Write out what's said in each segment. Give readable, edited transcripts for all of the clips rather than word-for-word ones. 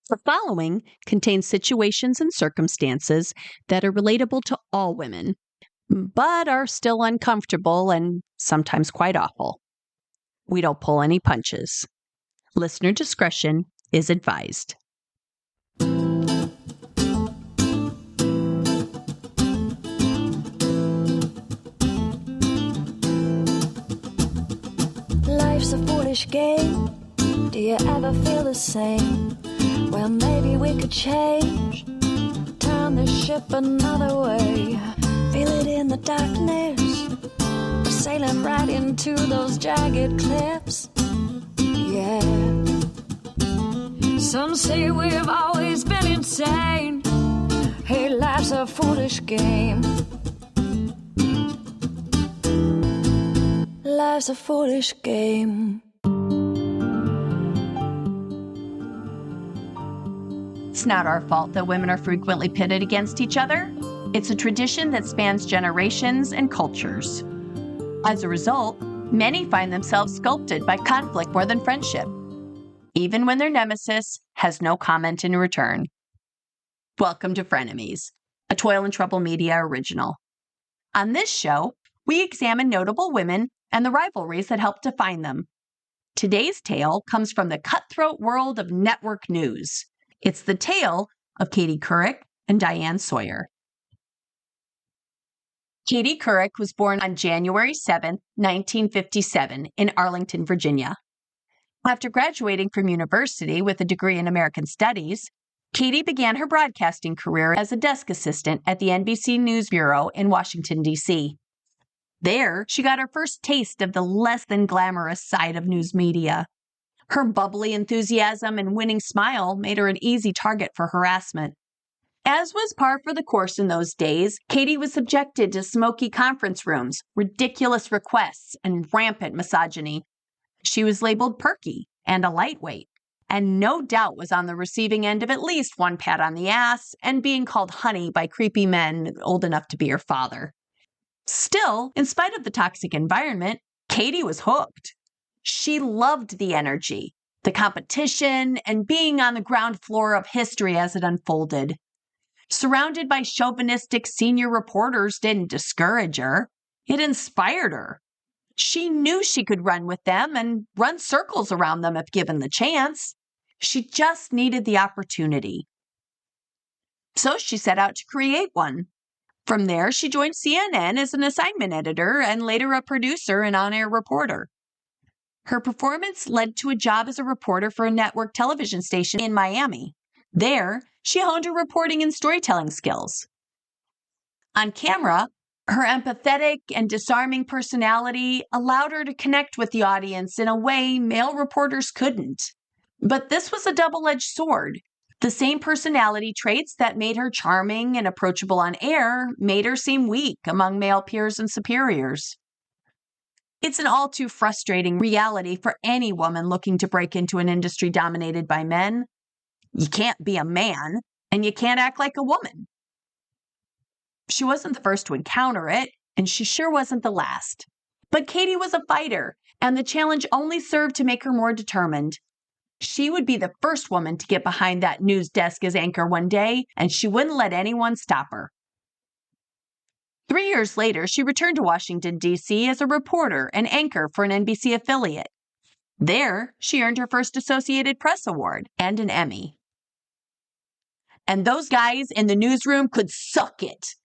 The following contains situations and circumstances that are relatable to all women, but are still uncomfortable and sometimes quite awful. We don't pull any punches. Listener discretion is advised. Life's a foolish game. Do you ever feel the same? Well, maybe we could change, turn the ship another way. Feel it in the darkness. We're sailing right into those jagged cliffs. Yeah. Some say we've always been insane. Hey, life's a foolish game. Life's a foolish game. It's not our fault that women are frequently pitted against each other. It's a tradition that spans generations and cultures. As a result, many find themselves sculpted by conflict more than friendship, even when their nemesis has no comment in return. Welcome to Frenemies, a Toil and Trouble Media original. On this show, we examine notable women and the rivalries that help define them. Today's tale comes from the cutthroat world of network news. It's the tale of Couric and Diane Sawyer. Couric was born on January 7, 1957, in Arlington, Virginia. After graduating from university with a degree in American Studies, Katie began her broadcasting career as a desk assistant at the NBC News Bureau in Washington, D.C. There, she got her first taste of the less than glamorous side of news media. Her bubbly enthusiasm and winning smile made her an easy target for harassment. As was par for the course in those days, Katie was subjected to smoky conference rooms, ridiculous requests, and rampant misogyny. She was labeled perky and a lightweight, and no doubt was on the receiving end of at least one pat on the ass and being called honey by creepy men old enough to be her father. Still, in spite of the toxic environment, Katie was hooked. She loved the energy, the competition, and being on the ground floor of history as it unfolded. Surrounded by chauvinistic senior reporters didn't discourage her. It inspired her. She knew she could run with them and run circles around them if given the chance. She just needed the opportunity. So she set out to create one. From there, she joined CNN as an assignment editor and later a producer and on-air reporter. Her performance led to a job as a reporter for a network television station in Miami. There, she honed her reporting and storytelling skills. On camera, her empathetic and disarming personality allowed her to connect with the audience in a way male reporters couldn't. But this was a double-edged sword. The same personality traits that made her charming and approachable on air made her seem weak among male peers and superiors. It's an all too frustrating reality for any woman looking to break into an industry dominated by men. You can't be a man, and you can't act like a woman. She wasn't the first to encounter it, and she sure wasn't the last. But Katie was a fighter, and the challenge only served to make her more determined. She would be the first woman to get behind that news desk as anchor one day, and she wouldn't let anyone stop her. 3 years later, she returned to Washington, D.C. as a reporter and anchor for an NBC affiliate. There, she earned her first Associated Press Award and an Emmy. And those guys in the newsroom could suck it.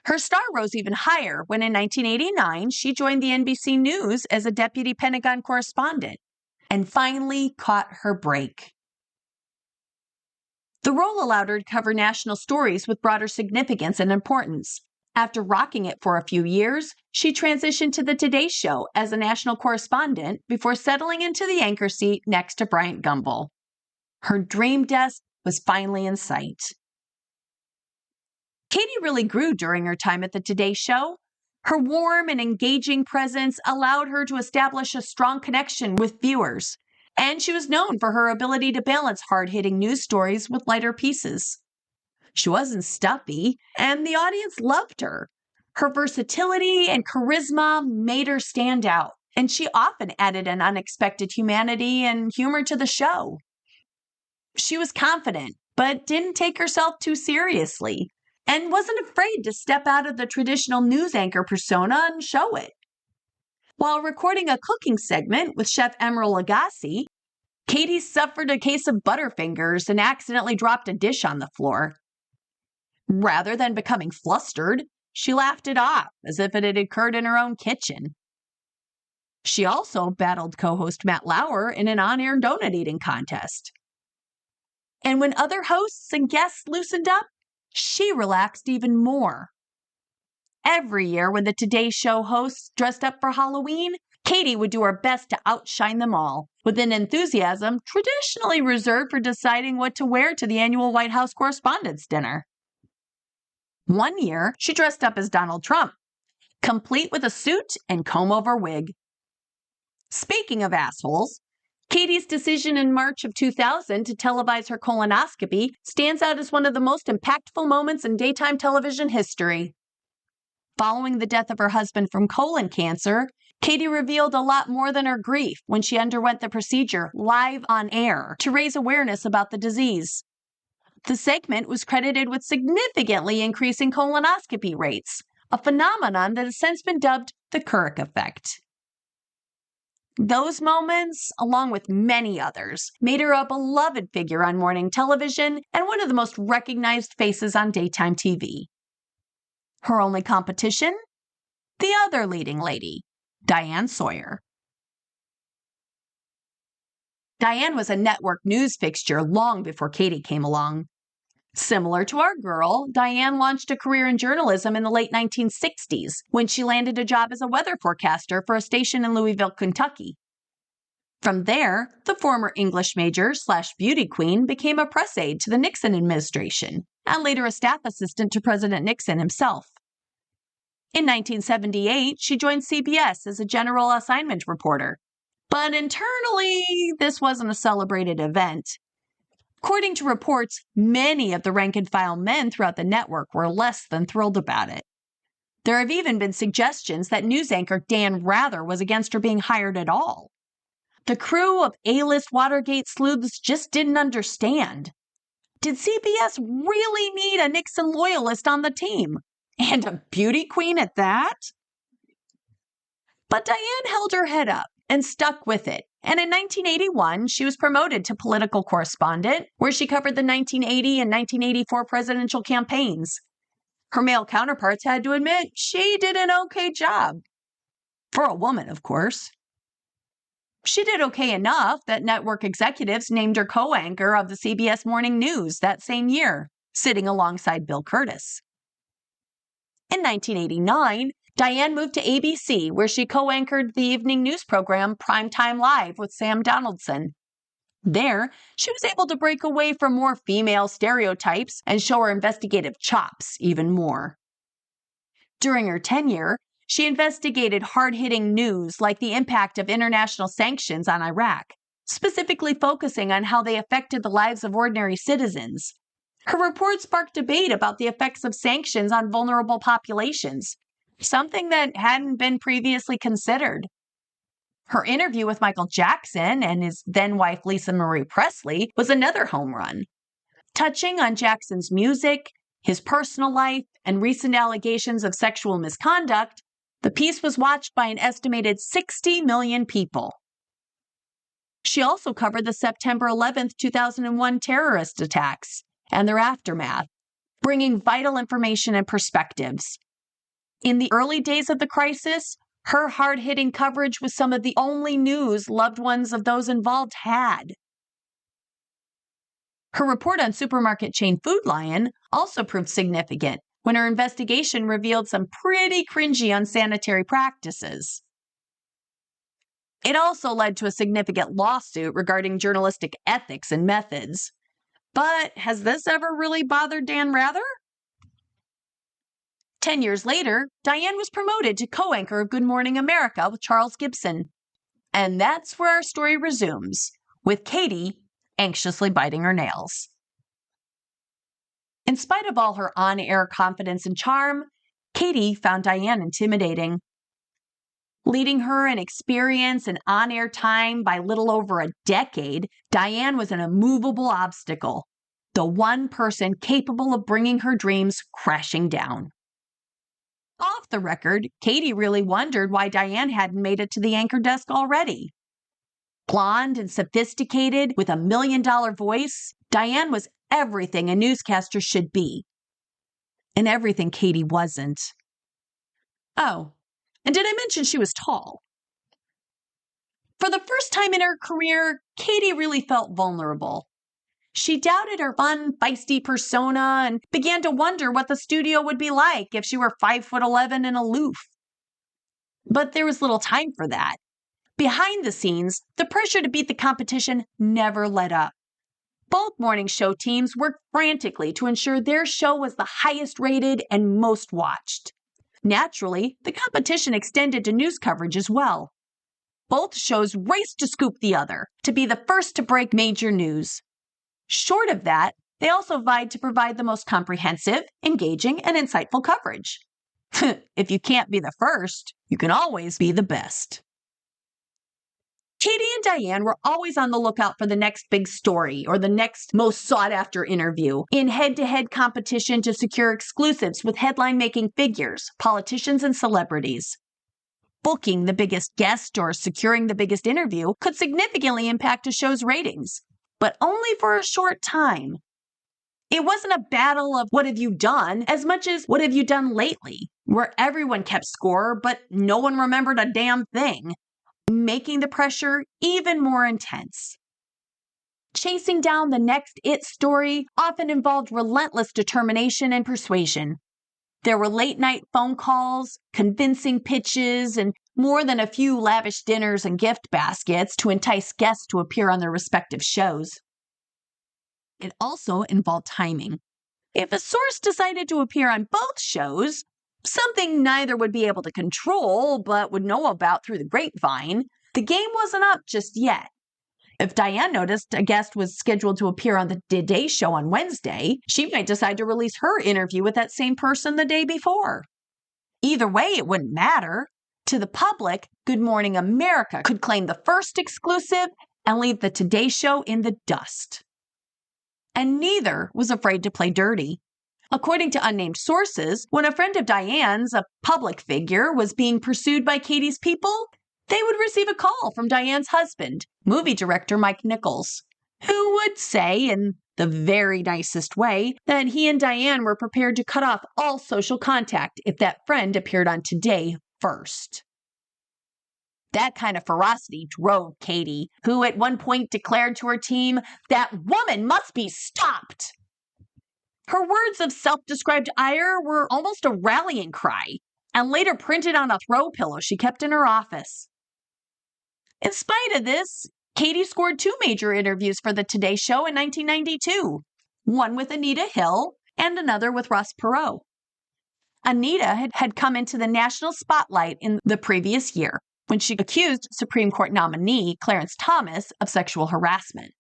Her star rose even higher when in 1989, she joined the NBC News as a deputy Pentagon correspondent and finally caught her break. The role allowed her to cover national stories with broader significance and importance. After rocking it for a few years, she transitioned to the Today Show as a national correspondent before settling into the anchor seat next to Bryant Gumbel. Her dream desk was finally in sight. Katie really grew during her time at the Today Show. Her warm and engaging presence allowed her to establish a strong connection with viewers, and she was known for her ability to balance hard-hitting news stories with lighter pieces. She wasn't stuffy, and the audience loved her. Her versatility and charisma made her stand out, and she often added an unexpected humanity and humor to the show. She was confident, but didn't take herself too seriously, and wasn't afraid to step out of the traditional news anchor persona and show it. While recording a cooking segment with Chef Emeril Lagasse, Katie suffered a case of butterfingers and accidentally dropped a dish on the floor. Rather than becoming flustered, she laughed it off as if it had occurred in her own kitchen. She also battled co-host Matt Lauer in an on-air donut eating contest. And when other hosts and guests loosened up, she relaxed even more. Every year when the Today Show hosts dressed up for Halloween, Katie would do her best to outshine them all, with an enthusiasm traditionally reserved for deciding what to wear to the annual White House Correspondents' Dinner. One year, she dressed up as Donald Trump, complete with a suit and comb-over wig. Speaking of assholes, Katie's decision in March of 2000 to televise her colonoscopy stands out as one of the most impactful moments in daytime television history. Following the death of her husband from colon cancer, Katie revealed a lot more than her grief when she underwent the procedure live on air to raise awareness about the disease. The segment was credited with significantly increasing colonoscopy rates, a phenomenon that has since been dubbed the Couric effect. Those moments, along with many others, made her a beloved figure on morning television and one of the most recognized faces on daytime TV. Her only competition? The other leading lady, Diane Sawyer. Diane was a network news fixture long before Katie came along. Similar to our girl, Diane launched a career in journalism in the late 1960s when she landed a job as a weather forecaster for a station in Louisville, Kentucky. From there, the former English major / beauty queen became a press aide to the Nixon administration and later a staff assistant to President Nixon himself. In 1978, she joined CBS as a general assignment reporter. But internally, this wasn't a celebrated event. According to reports, many of the rank-and-file men throughout the network were less than thrilled about it. There have even been suggestions that news anchor Dan Rather was against her being hired at all. The crew of A-list Watergate sleuths just didn't understand. Did CBS really need a Nixon loyalist on the team? And a beauty queen at that? But Diane held her head up and stuck with it. And in 1981, she was promoted to political correspondent, where she covered the 1980 and 1984 presidential campaigns. Her male counterparts had to admit she did an okay job. For a woman, of course. She did okay enough that network executives named her co-anchor of the CBS Morning News that same year, sitting alongside Bill Curtis. In 1989, Diane moved to ABC, where she co-anchored the evening news program Primetime Live with Sam Donaldson. There, she was able to break away from more female stereotypes and show her investigative chops even more. During her tenure, she investigated hard-hitting news like the impact of international sanctions on Iraq, specifically focusing on how they affected the lives of ordinary citizens. Her report sparked debate about the effects of sanctions on vulnerable populations, something that hadn't been previously considered. Her interview with Michael Jackson and his then-wife Lisa Marie Presley was another home run. Touching on Jackson's music, his personal life, and recent allegations of sexual misconduct, the piece was watched by an estimated 60 million people. She also covered the September 11, 2001 terrorist attacks and their aftermath, bringing vital information and perspectives. In the early days of the crisis, her hard-hitting coverage was some of the only news loved ones of those involved had. Her report on supermarket chain Food Lion also proved significant when her investigation revealed some pretty cringy unsanitary practices. It also led to a significant lawsuit regarding journalistic ethics and methods. But has this ever really bothered Dan Rather? 10 years later, Diane was promoted to co-anchor of Good Morning America with Charles Gibson. And that's where our story resumes, with Katie anxiously biting her nails. In spite of all her on-air confidence and charm, Katie found Diane intimidating. Leading her in experience and on-air time by little over a decade, Diane was an immovable obstacle, the one person capable of bringing her dreams crashing down. Off the record, Katie really wondered why Diane hadn't made it to the anchor desk already. Blonde and sophisticated with a million-dollar voice, Diane was everything a newscaster should be. And everything Katie wasn't. Oh, and did I mention she was tall? For the first time in her career, Katie really felt vulnerable. She doubted her fun, feisty persona and began to wonder what the studio would be like if she were 5'11" and aloof. But there was little time for that. Behind the scenes, the pressure to beat the competition never let up. Both morning show teams worked frantically to ensure their show was the highest rated and most watched. Naturally, the competition extended to news coverage as well. Both shows raced to scoop the other, to be the first to break major news. Short of that, they also vied to provide the most comprehensive, engaging, and insightful coverage. If you can't be the first, you can always be the best. Katie and Diane were always on the lookout for the next big story or the next most sought-after interview in head-to-head competition to secure exclusives with headline-making figures, politicians, and celebrities. Booking the biggest guest or securing the biggest interview could significantly impact a show's ratings, but only for a short time. It wasn't a battle of what have you done as much as what have you done lately, where everyone kept score, but no one remembered a damn thing, making the pressure even more intense. Chasing down the next it story often involved relentless determination and persuasion. There were late-night phone calls, convincing pitches, and more than a few lavish dinners and gift baskets to entice guests to appear on their respective shows. It also involved timing. If a source decided to appear on both shows, something neither would be able to control but would know about through the grapevine, the game wasn't up just yet. If Diane noticed a guest was scheduled to appear on the Today Show on Wednesday, she might decide to release her interview with that same person the day before. Either way, it wouldn't matter. To the public, Good Morning America could claim the first exclusive and leave the Today Show in the dust. And neither was afraid to play dirty. According to unnamed sources, when a friend of Diane's, a public figure, was being pursued by Katie's people, they would receive a call from Diane's husband, movie director Mike Nichols, who would say, in the very nicest way, that he and Diane were prepared to cut off all social contact if that friend appeared on Today first. That kind of ferocity drove Katie, who at one point declared to her team, "That woman must be stopped." Her words of self-described ire were almost a rallying cry, and later printed on a throw pillow she kept in her office. In spite of this, Katie scored 2 major interviews for the Today Show in 1992, one with Anita Hill and another with Ross Perot. Anita had come into the national spotlight in the previous year when she accused Supreme Court nominee Clarence Thomas of sexual harassment.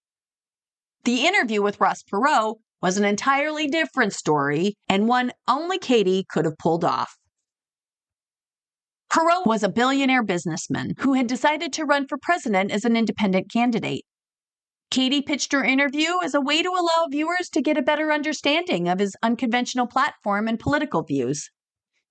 The interview with Ross Perot was an entirely different story and one only Katie could have pulled off. Perot was a billionaire businessman who had decided to run for president as an independent candidate. Katie pitched her interview as a way to allow viewers to get a better understanding of his unconventional platform and political views.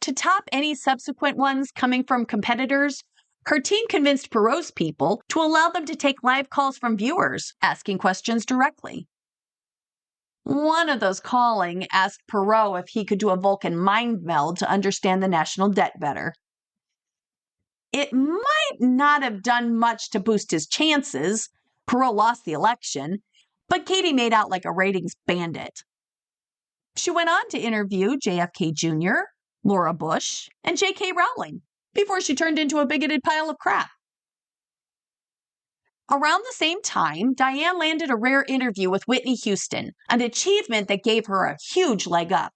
To top any subsequent ones coming from competitors, her team convinced Perot's people to allow them to take live calls from viewers, asking questions directly. One of those calling asked Perot if he could do a Vulcan mind meld to understand the national debt better. It might not have done much to boost his chances. Perot lost the election, but Katie made out like a ratings bandit. She went on to interview JFK Jr., Laura Bush, and J.K. Rowling before she turned into a bigoted pile of crap. Around the same time, Diane landed a rare interview with Whitney Houston, an achievement that gave her a huge leg up.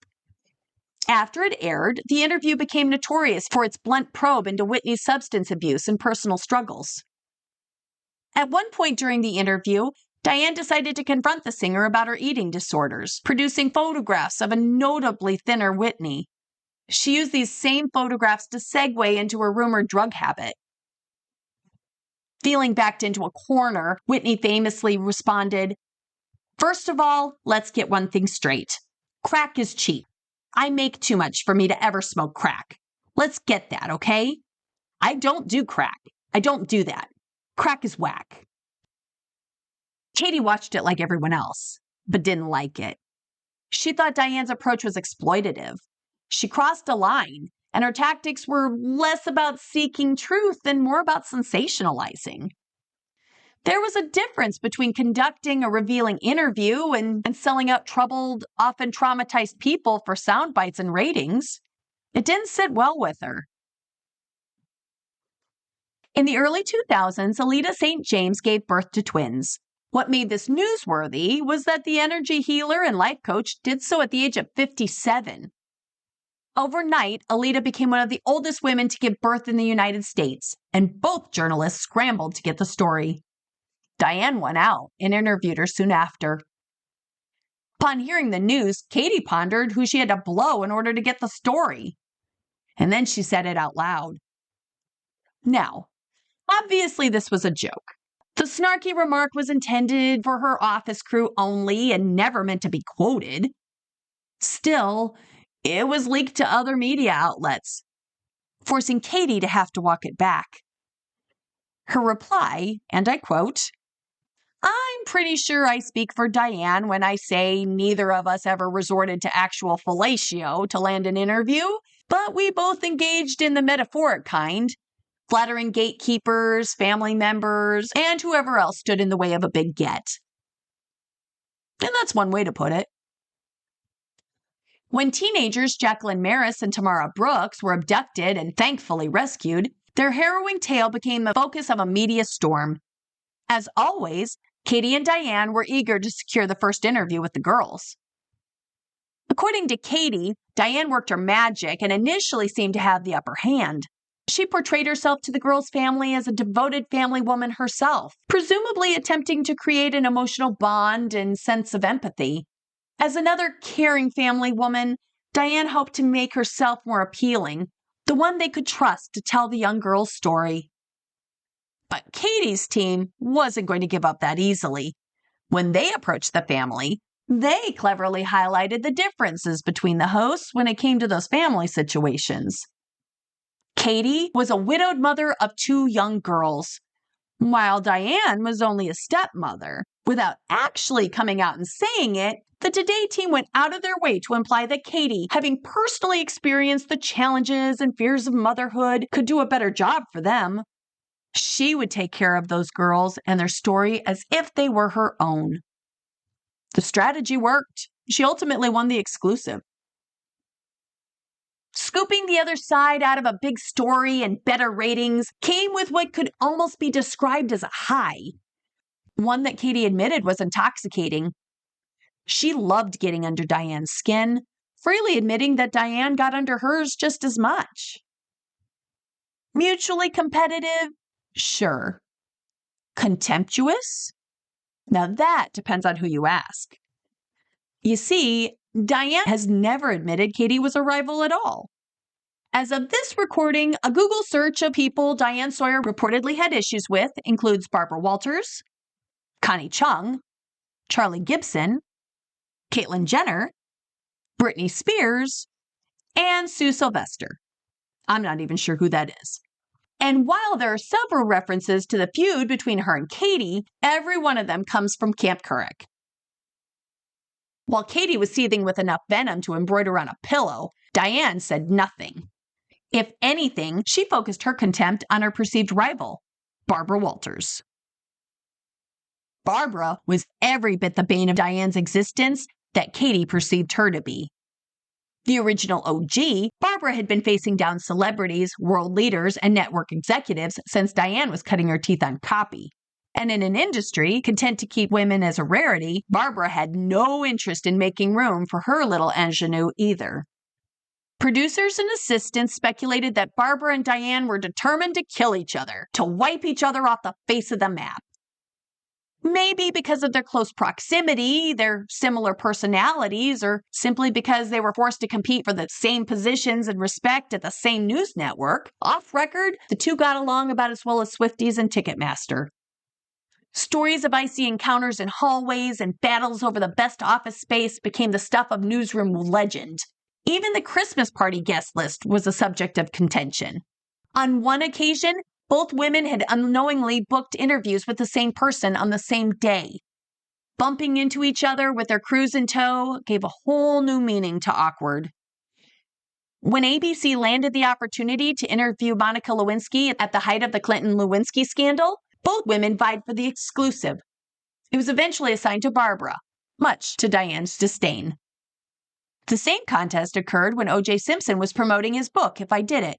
After it aired, the interview became notorious for its blunt probe into Whitney's substance abuse and personal struggles. At one point during the interview, Diane decided to confront the singer about her eating disorders, producing photographs of a notably thinner Whitney. She used these same photographs to segue into her rumored drug habit, Feeling backed into a corner, Whitney famously responded, "First of all, let's get one thing straight. Crack is cheap. I make too much for me to ever smoke crack. Let's get that, okay? I don't do crack. I don't do that. Crack is whack." Katie watched it like everyone else, but didn't like it. She thought Diane's approach was exploitative. She crossed a line, and her tactics were less about seeking truth and more about sensationalizing. There was a difference between conducting a revealing interview and selling out troubled, often traumatized people for sound bites and ratings. It didn't sit well with her. In the early 2000s, Alita St. James gave birth to twins. What made this newsworthy was that the energy healer and life coach did so at the age of 57. Overnight, Alita became one of the oldest women to give birth in the United States, and both journalists scrambled to get the story. Diane won out and interviewed her soon after. Upon hearing the news, Katie pondered who she had to blow in order to get the story. And then she said it out loud. Now, obviously this was a joke. The snarky remark was intended for her office crew only and never meant to be quoted. Still, it was leaked to other media outlets, forcing Katie to have to walk it back. Her reply, and I quote, "I'm pretty sure I speak for Diane when I say neither of us ever resorted to actual fellatio to land an interview, but we both engaged in the metaphoric kind, flattering gatekeepers, family members, and whoever else stood in the way of a big get." And that's one way to put it. When teenagers Jacqueline Maris and Tamara Brooks were abducted and thankfully rescued, their harrowing tale became the focus of a media storm. As always, Katie and Diane were eager to secure the first interview with the girls. According to Katie, Diane worked her magic and initially seemed to have the upper hand. She portrayed herself to the girls' family as a devoted family woman herself, presumably attempting to create an emotional bond and sense of empathy. As another caring family woman, Diane hoped to make herself more appealing, the one they could trust to tell the young girl's story. But Katie's team wasn't going to give up that easily. When they approached the family, they cleverly highlighted the differences between the hosts when it came to those family situations. Katie was a widowed mother of 2 young girls, while Diane was only a stepmother. Without actually coming out and saying it, the Today team went out of their way to imply that Katie, having personally experienced the challenges and fears of motherhood, could do a better job for them. She would take care of those girls and their story as if they were her own. The strategy worked. She ultimately won the exclusive. Scooping the other side out of a big story and better ratings came with what could almost be described as a high. One that Katie admitted was intoxicating. She loved getting under Diane's skin, freely admitting that Diane got under hers just as much. Mutually competitive? Sure. Contemptuous? Now that depends on who you ask. You see, Diane has never admitted Katie was a rival at all. As of this recording, a Google search of people Diane Sawyer reportedly had issues with includes Barbara Walters, Connie Chung, Charlie Gibson, Caitlyn Jenner, Britney Spears, and Sue Sylvester. I'm not even sure who that is. And while there are several references to the feud between her and Katie, every one of them comes from Camp Couric. While Katie was seething with enough venom to embroider on a pillow, Diane said nothing. If anything, she focused her contempt on her perceived rival, Barbara Walters. Barbara was every bit the bane of Diane's existence that Katie perceived her to be. The original OG, Barbara had been facing down celebrities, world leaders, and network executives since Diane was cutting her teeth on copy. And in an industry content to keep women as a rarity, Barbara had no interest in making room for her little ingenue either. Producers and assistants speculated that Barbara and Diane were determined to kill each other, to wipe each other off the face of the map. Maybe maybe because of their close proximity, their similar personalities, or simply because they were forced to compete for the same positions and respect at the same news network, off record, the two got along about as well as Swifties and Ticketmaster. Stories of icy encounters in hallways and battles over the best office space became the stuff of newsroom legend. Even the Christmas party guest list was a subject of contention. On one occasion, both women had unknowingly booked interviews with the same person on the same day. Bumping into each other with their crews in tow gave a whole new meaning to awkward. When ABC landed the opportunity to interview Monica Lewinsky at the height of the Clinton-Lewinsky scandal, both women vied for the exclusive. It was eventually assigned to Barbara, much to Diane's disdain. The same contest occurred when O.J. Simpson was promoting his book, If I Did It.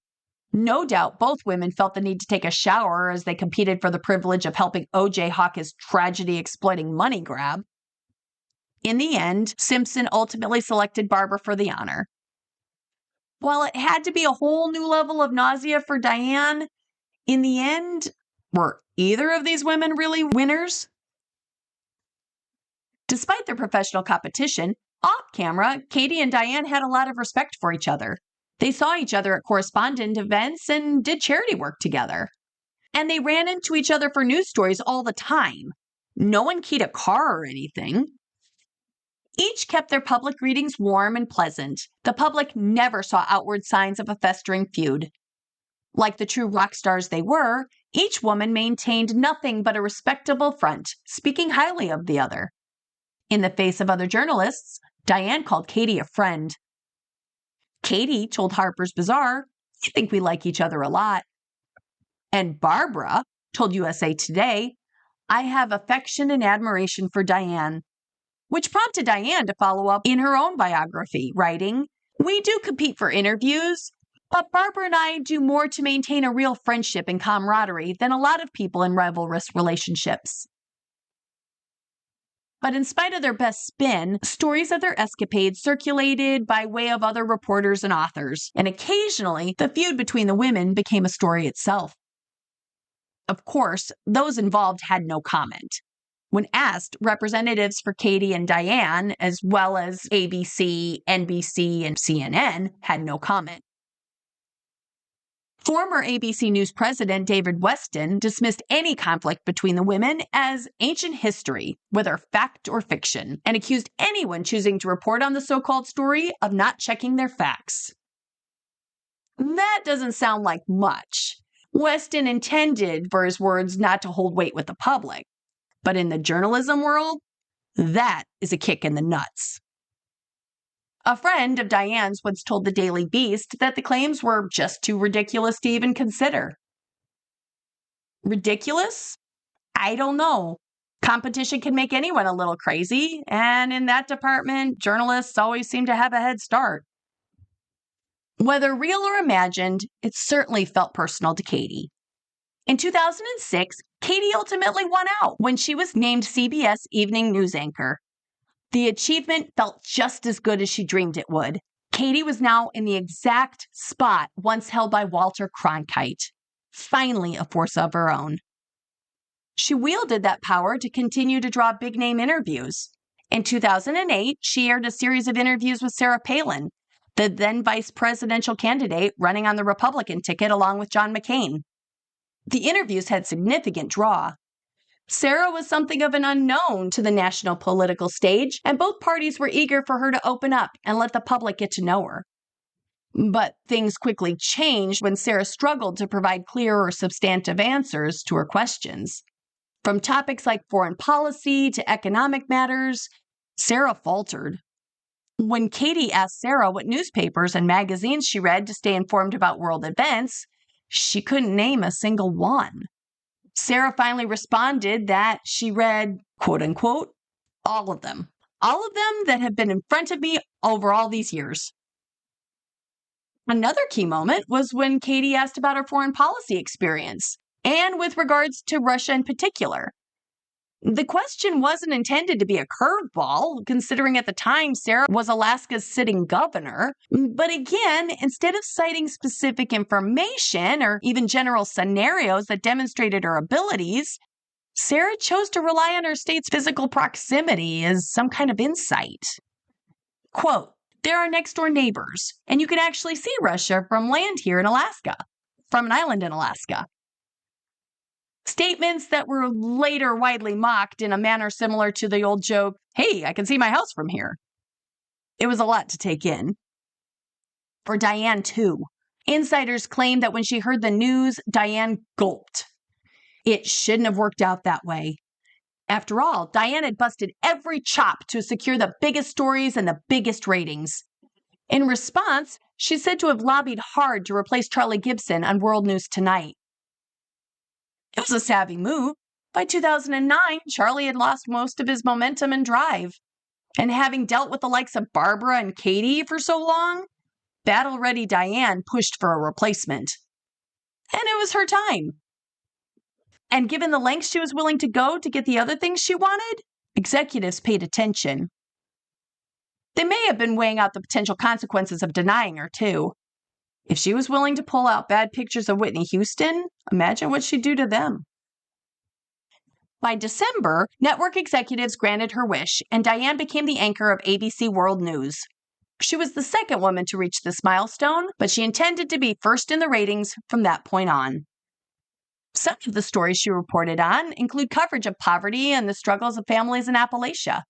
No doubt both women felt the need to take a shower as they competed for the privilege of helping O.J. hawk his tragedy-exploiting money grab. In the end, Simpson ultimately selected Barbara for the honor. While it had to be a whole new level of nausea for Diane, in the end, were either of these women really winners? Despite their professional competition, off camera, Katie and Diane had a lot of respect for each other. They saw each other at correspondent events and did charity work together. And they ran into each other for news stories all the time. No one keyed a car or anything. Each kept their public greetings warm and pleasant. The public never saw outward signs of a festering feud. Like the true rock stars they were, each woman maintained nothing but a respectable front, speaking highly of the other. In the face of other journalists, Diane called Katie a friend. Katie told Harper's Bazaar, "I think we like each other a lot." And Barbara told USA Today, "I have affection and admiration for Diane," which prompted Diane to follow up in her own biography, writing, "We do compete for interviews, but Barbara and I do more to maintain a real friendship and camaraderie than a lot of people in rivalrous relationships." But in spite of their best spin, stories of their escapades circulated by way of other reporters and authors, and occasionally the feud between the women became a story itself. Of course, those involved had no comment. When asked, representatives for Katie and Diane, as well as ABC, NBC, and CNN, had no comment. Former ABC News president David Weston dismissed any conflict between the women as ancient history, whether fact or fiction, and accused anyone choosing to report on the so-called story of not checking their facts. That doesn't sound like much. Weston intended for his words not to hold weight with the public, but in the journalism world, that is a kick in the nuts. A friend of Diane's once told the Daily Beast that the claims were just too ridiculous to even consider. Ridiculous? I don't know. Competition can make anyone a little crazy, and in that department, journalists always seem to have a head start. Whether real or imagined, it certainly felt personal to Katie. In 2006, Katie ultimately won out when she was named CBS Evening News Anchor. The achievement felt just as good as she dreamed it would. Katie was now in the exact spot once held by Walter Cronkite, finally a force of her own. She wielded that power to continue to draw big-name interviews. In 2008, she aired a series of interviews with Sarah Palin, the then vice presidential candidate running on the Republican ticket along with John McCain. The interviews had significant draw. Sarah was something of an unknown to the national political stage, and both parties were eager for her to open up and let the public get to know her. But things quickly changed when Sarah struggled to provide clear or substantive answers to her questions. From topics like foreign policy to economic matters, Sarah faltered. When Katie asked Sarah what newspapers and magazines she read to stay informed about world events, she couldn't name a single one. Sarah finally responded that she read, quote unquote, all of them that have been in front of me over all these years. Another key moment was when Katie asked about her foreign policy experience, and with regards to Russia in particular. The question wasn't intended to be a curveball, considering at the time Sarah was Alaska's sitting governor. But again, instead of citing specific information or even general scenarios that demonstrated her abilities, Sarah chose to rely on her state's physical proximity as some kind of insight. Quote, "There are next-door neighbors, and you can actually see Russia from land here in Alaska, from an island in Alaska." Statements that were later widely mocked in a manner similar to the old joke, "Hey, I can see my house from here." It was a lot to take in. For Diane, too. Insiders claim that when she heard the news, Diane gulped. It shouldn't have worked out that way. After all, Diane had busted every chop to secure the biggest stories and the biggest ratings. In response, she's said to have lobbied hard to replace Charlie Gibson on World News Tonight. It was a savvy move. By 2009, Charlie had lost most of his momentum and drive. And having dealt with the likes of Barbara and Katie for so long, battle-ready Diane pushed for a replacement. And it was her time. And given the lengths she was willing to go to get the other things she wanted, executives paid attention. They may have been weighing out the potential consequences of denying her, too. If she was willing to pull out bad pictures of Whitney Houston, imagine what she'd do to them. By December, network executives granted her wish, and Diane became the anchor of ABC World News. She was the second woman to reach this milestone, but she intended to be first in the ratings from that point on. Some of the stories she reported on include coverage of poverty and the struggles of families in Appalachia,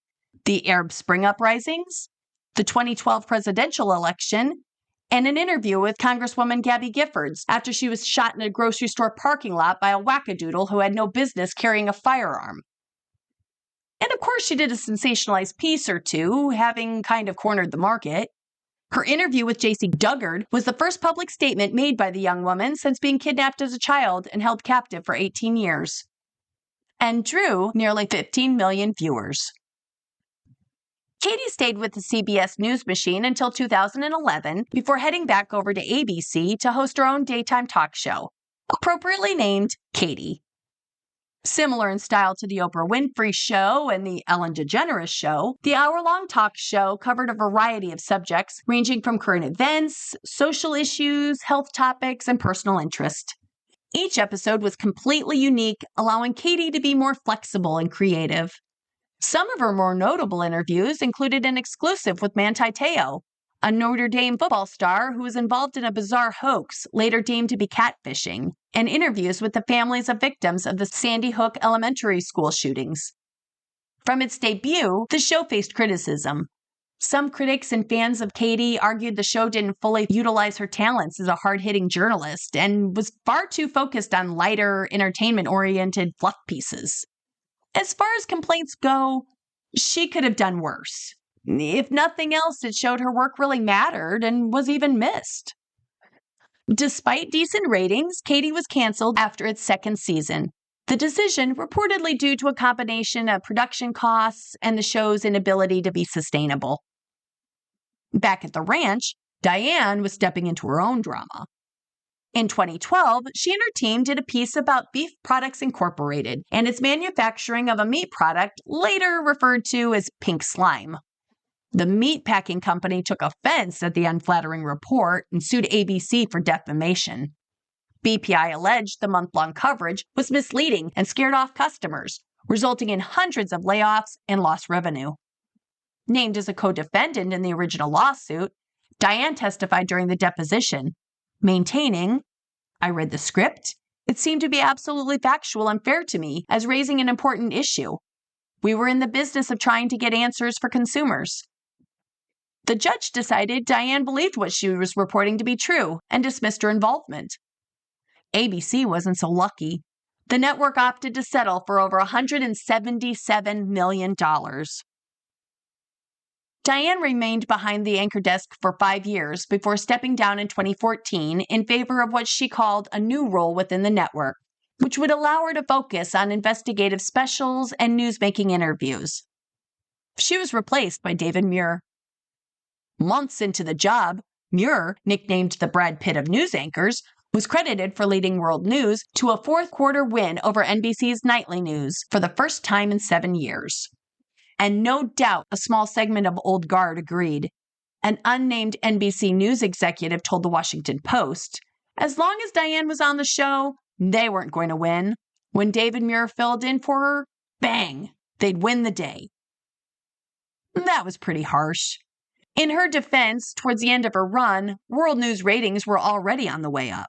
the Arab Spring uprisings, the 2012 presidential election, and an interview with Congresswoman Gabby Giffords after she was shot in a grocery store parking lot by a wackadoodle who had no business carrying a firearm. And of course, she did a sensationalized piece or two, having kind of cornered the market. Her interview with J.C. Duggard was the first public statement made by the young woman since being kidnapped as a child and held captive for 18 years, and drew nearly 15 million viewers. Katie stayed with the CBS News machine until 2011 before heading back over to ABC to host her own daytime talk show, appropriately named Katie. Similar in style to the Oprah Winfrey Show and the Ellen DeGeneres Show, the hour-long talk show covered a variety of subjects ranging from current events, social issues, health topics, and personal interest. Each episode was completely unique, allowing Katie to be more flexible and creative. Some of her more notable interviews included an exclusive with Manti Te'o, a Notre Dame football star who was involved in a bizarre hoax later deemed to be catfishing, and interviews with the families of victims of the Sandy Hook Elementary School shootings. From its debut, the show faced criticism. Some critics and fans of Katie argued the show didn't fully utilize her talents as a hard-hitting journalist and was far too focused on lighter, entertainment-oriented fluff pieces. As far as complaints go, she could have done worse. If nothing else, it showed her work really mattered and was even missed. Despite decent ratings, Katie was canceled after its second season. The decision reportedly due to a combination of production costs and the show's inability to be sustainable. Back at the ranch, Diane was stepping into her own drama. In 2012, she and her team did a piece about Beef Products Incorporated and its manufacturing of a meat product later referred to as pink slime. The meatpacking company took offense at the unflattering report and sued ABC for defamation. BPI alleged the month-long coverage was misleading and scared off customers, resulting in hundreds of layoffs and lost revenue. Named as a co-defendant in the original lawsuit, Diane testified during the deposition, maintaining, "I read the script. It seemed to be absolutely factual and fair to me as raising an important issue. We were in the business of trying to get answers for consumers." The judge decided Diane believed what she was reporting to be true and dismissed her involvement. ABC wasn't so lucky. The network opted to settle for over $177 million. Diane remained behind the anchor desk for 5 years before stepping down in 2014 in favor of what she called a new role within the network, which would allow her to focus on investigative specials and newsmaking interviews. She was replaced by David Muir. Months into the job, Muir, nicknamed the Brad Pitt of news anchors, was credited for leading world news to a fourth-quarter win over NBC's nightly news for the first time in 7 years. And no doubt a small segment of old guard agreed. An unnamed NBC News executive told the Washington Post, as long as Diane was on the show, they weren't going to win. When David Muir filled in for her, bang, they'd win the day. That was pretty harsh. In her defense, towards the end of her run, World News ratings were already on the way up.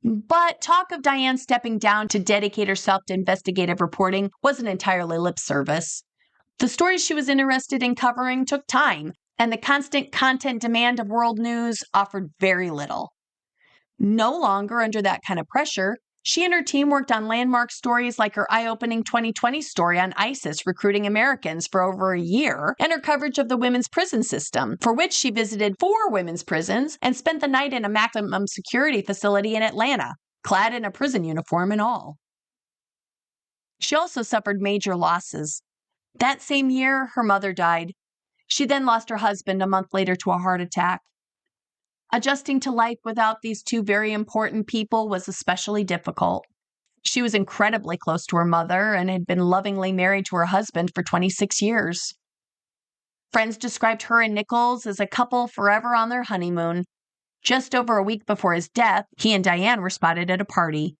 But talk of Diane stepping down to dedicate herself to investigative reporting wasn't entirely lip service. The stories she was interested in covering took time, and the constant content demand of World News offered very little. No longer under that kind of pressure, she and her team worked on landmark stories like her eye-opening 2020 story on ISIS recruiting Americans for over a year, and her coverage of the women's prison system, for which she visited 4 women's prisons and spent the night in a maximum security facility in Atlanta, clad in a prison uniform and all. She also suffered major losses. That same year, her mother died. She then lost her husband a month later to a heart attack. Adjusting to life without these 2 very important people was especially difficult. She was incredibly close to her mother and had been lovingly married to her husband for 26 years. Friends described her and Nichols as a couple forever on their honeymoon. Just over a week before his death, he and Diane were spotted at a party.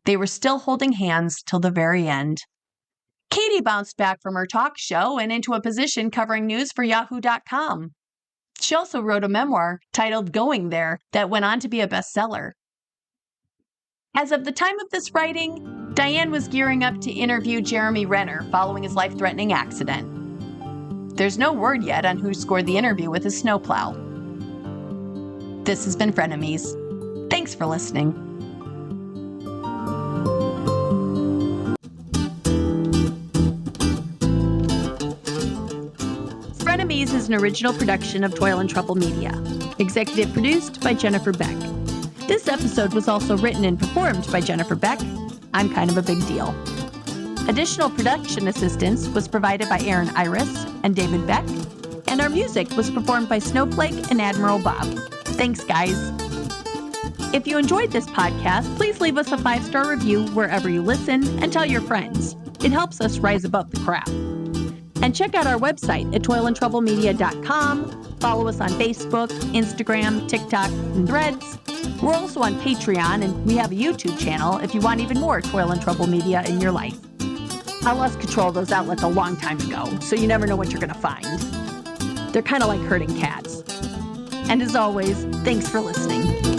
They were still holding hands till the very end. Katie bounced back from her talk show and into a position covering news for Yahoo.com. She also wrote a memoir titled Going There that went on to be a bestseller. As of the time of this writing, Diane was gearing up to interview Jeremy Renner following his life-threatening accident. There's no word yet on who scored the interview with his snowplow. This has been Frenemies. Thanks for listening. Frenemies is an original production of Toil and Trouble Media. Executive produced by Jennifer Beck. This episode was also written and performed by Jennifer Beck. I'm kind of a big deal. Additional production assistance was provided by Erin Iris and David Beck, and our music was performed by Snowflake and Admiral Bob. Thanks, guys. If you enjoyed this podcast, please leave us a 5-star review wherever you listen and tell your friends. It helps us rise above the crowd. And check out our website at toilandtroublemedia.com. Follow us on Facebook, Instagram, TikTok, and Threads. We're also on Patreon, and we have a YouTube channel if you want even more Toil and Trouble Media in your life. I lost control of those outlets a long time ago, so you never know what you're going to find. They're kind of like herding cats. And as always, thanks for listening.